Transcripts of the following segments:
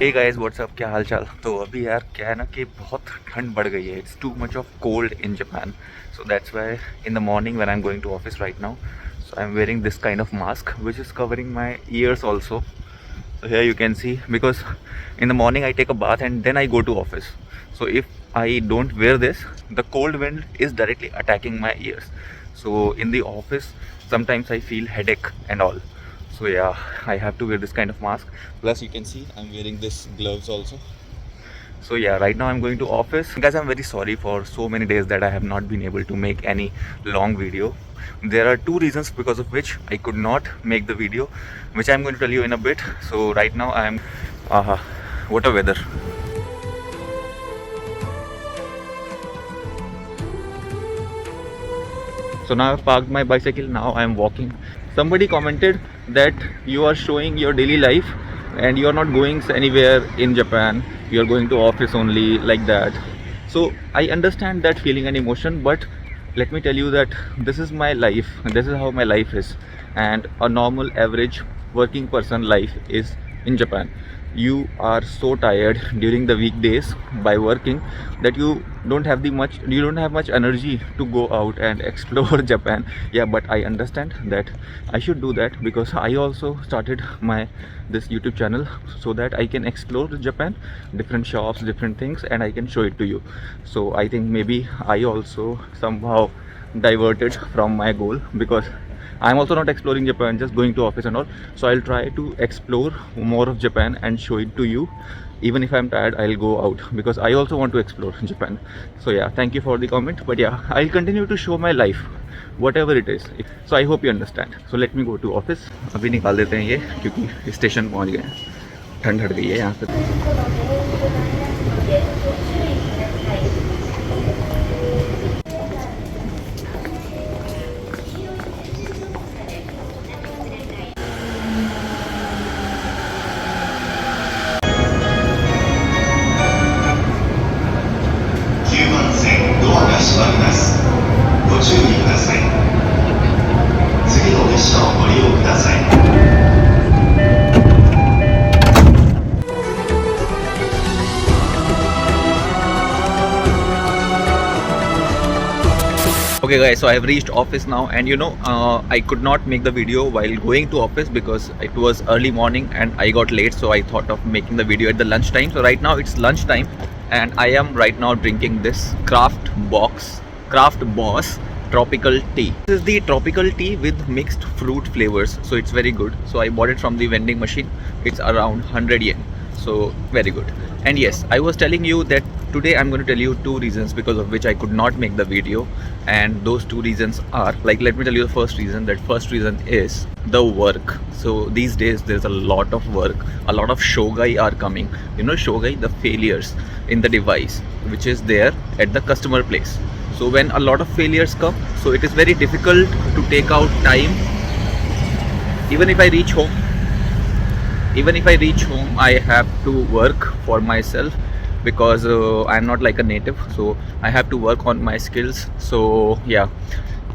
Hey guys what's up, क्या हाल चाल। तो अभी यार क्या है ना कि बहुत ठंड बढ़ गई है। It's too much of cold in Japan, so that's why in the morning when I am going to office right now, so I'm wearing this kind of mask which is covering my ears also. So here you can see, because in the morning I take a bath and then I go to office. So if I don't wear this, the cold wind is directly attacking my ears. So in the office sometimes I feel headache and all. So yeah, I have to wear this kind of mask. Plus you can see I'm wearing this gloves also. So yeah, right now I'm going to office. Guys, I'm very sorry for so many days that I have not been able to make any long video. There are two reasons because of which I could not make the video, which I'm going to tell you in a bit. So right now I am what a weather. So now I've parked my bicycle. Now I am walking. Somebody commented that you are showing your daily life and you are not going anywhere in Japan. You are going to office only, like that. So I understand that feeling and emotion, but let me tell you that this is my life. This is how my life is, and a normal average working person life is in Japan. You are so tired during the weekdays by working that you don't have much energy to go out and explore Japan. Yeah, but I understand that I should do that, because I also started my this YouTube channel so that I can explore Japan, different shops, different things, and I can show it to you. So I think maybe I also somehow diverted from my goal, because I'm also not exploring Japan, just going to office and all. So I'll try to explore more of Japan and show it to you. Even if I'm tired, I'll go out, because I also want to explore Japan. So yeah, thank you for the comment. But yeah, I'll continue to show my life, whatever it is. So I hope you understand. So let me go to office. अभी निकाल देते हैं ये, क्योंकि station पहुंच गए हैं। ठंड हट गई है यहाँ पे। Okay guys, so I have reached office now, and I could not make the video while going to office because it was early morning and I got late. So I thought of making the video at the lunch time. So right now it's lunch time and I am right now drinking this Craft Boss tropical tea. This is the tropical tea with mixed fruit flavors, so it's very good. So I bought it from the vending machine. It's around 100 yen, so very good. And yes, I was telling you that today I'm going to tell you two reasons because of which I could not make the video, and those two reasons are, like, let me tell you the first reason. That first reason is the work. So these days there's a lot of work, a lot of shogai are coming. Shogai, the failures in the device which is there at the customer place. So when a lot of failures come, so it is very difficult to take out time. Even if I reach home, I have to work for myself, because I'm not like a native, so I have to work on my skills. So yeah,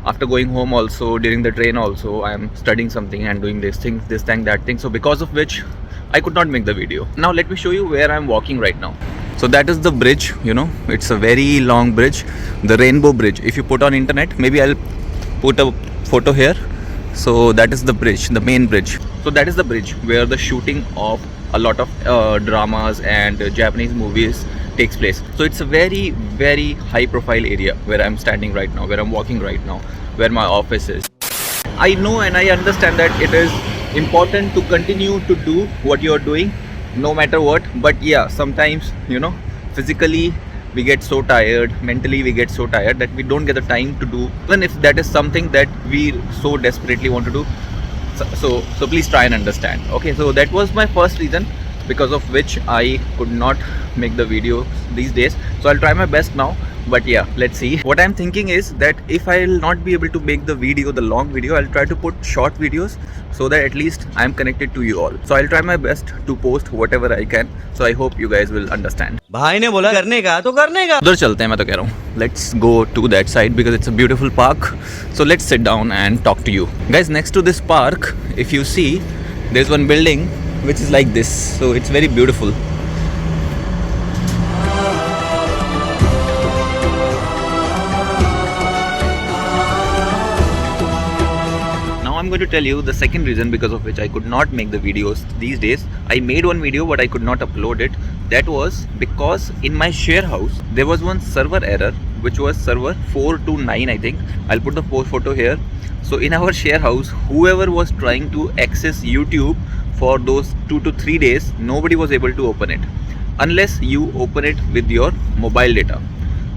after going home also, during the train also, I'm studying something and doing this thing, that thing. So because of which I could not make the video. Now let me show you where I'm walking right now. So that is the bridge, it's a very long bridge, the Rainbow Bridge. If you put on internet, maybe I'll put a photo here. So that is the bridge, the main bridge. So that is the bridge where the shooting of a lot of dramas and Japanese movies takes place. So it's a very, very high profile area where I'm standing right now, where I'm walking right now, where my office is. I know and I understand that it is important to continue to do what you're doing no matter what, but yeah, sometimes physically we get so tired, mentally we get so tired that we don't get the time to do, even if that is something that we so desperately want to do. So please try and understand. Okay, so that was my first reason because of which I could not make the video these days. So I'll try my best now. But yeah, let's see. What I'm thinking is that if I'll not be able to make the video, the long video, I'll try to put short videos so that at least I'm connected to you all. So I'll try my best to post whatever I can. So I hope you guys will understand. भाई ने बोला करने का तो करने का. उधर चलते हैं, मैं तो कह रहा हूँ. Let's go to that side because it's a beautiful park. So let's sit down and talk to you. Guys, next to this park, if you see, there's one building which is like this. So it's very beautiful. going to tell you the second reason because of which I could not make the videos these days. I made one video but I could not upload it. That was because in my share house there was one server error, which was server 429, I think. I'll put the photo here. So in our share house, whoever was trying to access YouTube for those 2 to 3 days, nobody was able to open it unless you open it with your mobile data.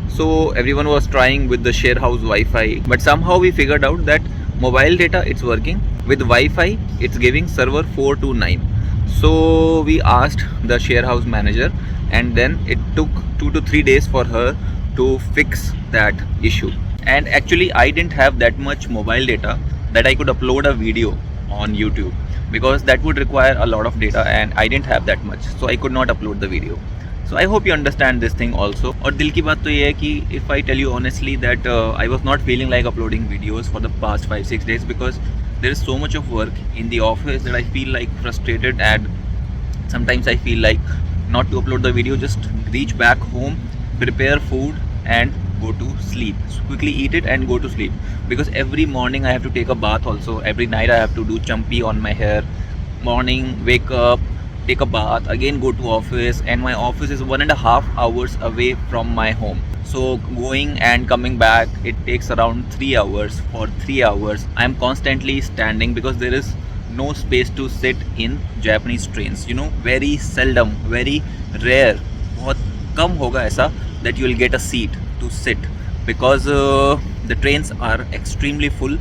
So everyone was trying with the share house Wi-Fi, but somehow we figured out that mobile data it's working, with Wi-Fi it's giving server 429. So we asked the share house manager, and then it took 2 to 3 days for her to fix that issue. And actually I didn't have that much mobile data that I could upload a video on YouTube, because that would require a lot of data and I didn't have that much, so I could not upload the video. So I hope you understand this thing also. और दिल की बात तो ये है कि if I tell you honestly that I was not feeling like uploading videos for the past 5-6 days, because there is so much of work in the office that I feel like frustrated, and sometimes I feel like not to upload the video, just reach back home, prepare food and go to sleep. So quickly eat it and go to sleep, because every morning I have to take a bath also. Every night I have to do champi on my hair. Morning, wake up, take a bath, again go to office, and my office is 1.5 hours away from my home. So going and coming back, it takes around 3 hours. For 3 hours I am constantly standing, because there is no space to sit in Japanese trains. You know, very seldom, very rare, बहुत कम होगा ऐसा that you will get a seat to sit, because the trains are extremely full.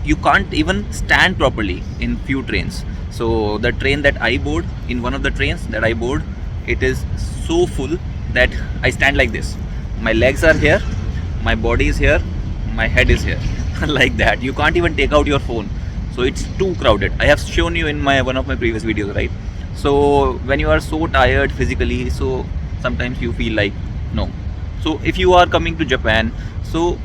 You can't even stand properly in few trains. So the train that I board, in one of the trains that I board, it is so full that I stand like this. My legs are here, my body is here, my head is here like that. You can't even take out your phone. So it's too crowded. I have shown you in one of my previous videos, right? So when you are so tired physically, so sometimes you feel like no. So if you are coming to Japan, so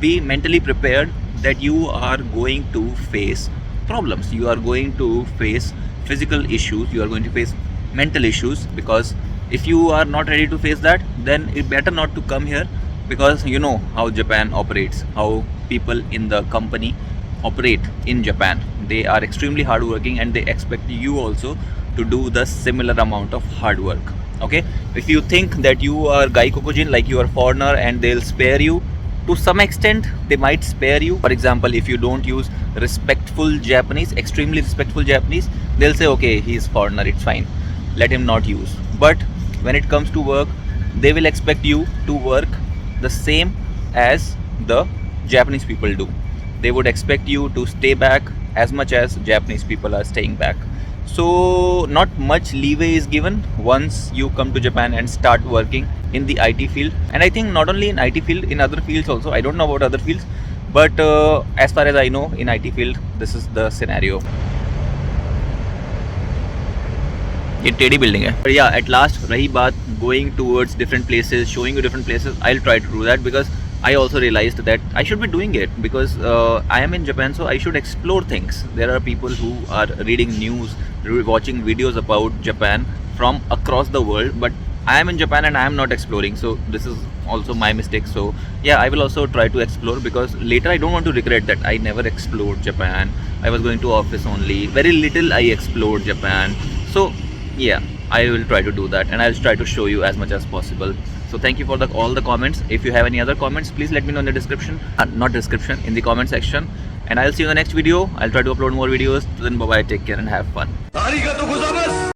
be mentally prepared that you are going to face problems, you are going to face physical issues, you are going to face mental issues, because if you are not ready to face that, then it better not to come here, because you know how Japan operates, how people in the company operate in Japan. They are extremely hardworking and they expect you also to do the similar amount of hard work. Okay, if you think that you are gaikokujin, like you are foreigner, and they'll spare you, to some extent they might spare you. For example, if you don't use respectful Japanese, extremely respectful Japanese, they'll say okay, he's foreigner, it's fine, let him not use. But when it comes to work, they will expect you to work the same as the Japanese people do. They would expect you to stay back as much as Japanese people are staying back. So not much leeway is given once you come to Japan and start working in the IT field. And I think not only in IT field, in other fields also. I don't know about other fields, but as far as I know, in IT field, this is the scenario. ये टेढ़ी building है. But yeah, at last रही बात going towards different places, showing you different places, I'll try to do that, because I also realized that I should be doing it, because I am in Japan, so I should explore things. There are people who are reading news, watching videos about Japan from across the world, but I am in Japan and I am not exploring. So this is also my mistake. So yeah, I will also try to explore, because later I don't want to regret that I never explored Japan. I was going to office only, very little I explored Japan. So yeah, I will try to do that, and I'll try to show you as much as possible. So thank you for all the comments. If you have any other comments, please let me know in the description, in the comment section. And I'll see you in the next video. I'll try to upload more videos. Then bye bye, take care and have fun.